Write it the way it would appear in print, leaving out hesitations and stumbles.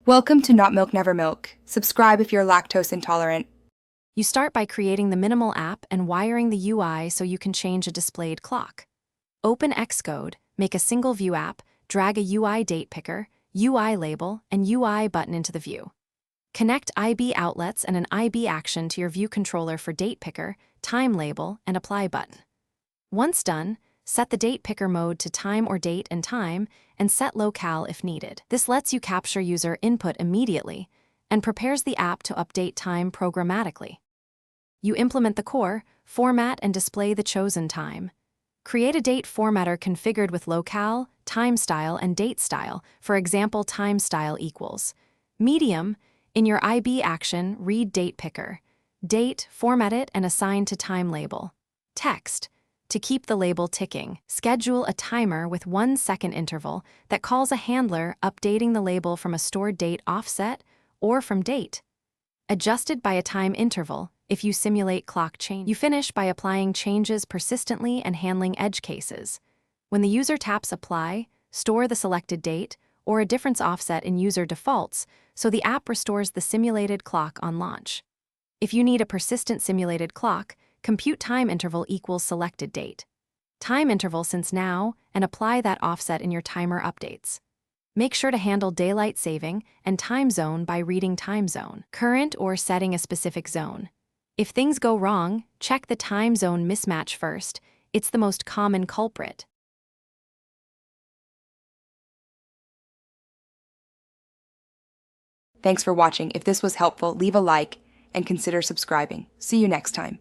Welcome to Not Milk Never Milk. Subscribe if you're lactose intolerant. You start by creating the minimal app and wiring the UI so you can change a displayed clock. Open Xcode, make a single view app, drag a UI date picker, UI label, and UI button into the view. Connect IB outlets and an IB action to your view controller for date picker, time label, and apply button. Once done, set the date picker mode to time or date and time, and set locale if needed. This lets you capture user input immediately and prepares the app to update time programmatically. You implement the core, format, and display the chosen time. Create a date formatter configured with locale, time style, and date style. For example, time style equals medium. In your IB action, read date picker. Date, format it, and assign to time label. Text. To keep the label ticking, schedule a timer with 1 second interval that calls a handler updating the label from a stored date offset or from date. Adjusted by a time interval if you simulate clock change. You finish by applying changes persistently and handling edge cases. When the user taps apply, store the selected date or a difference offset in user defaults so the app restores the simulated clock on launch. If you need a persistent simulated clock, compute time interval equals selected date. Time interval since now and apply that offset in your timer updates. Make sure to handle daylight saving and time zone by reading time zone, current or setting a specific zone. If things go wrong, check the time zone mismatch first. It's the most common culprit. Thanks for watching. If this was helpful, leave a like and consider subscribing. See you next time.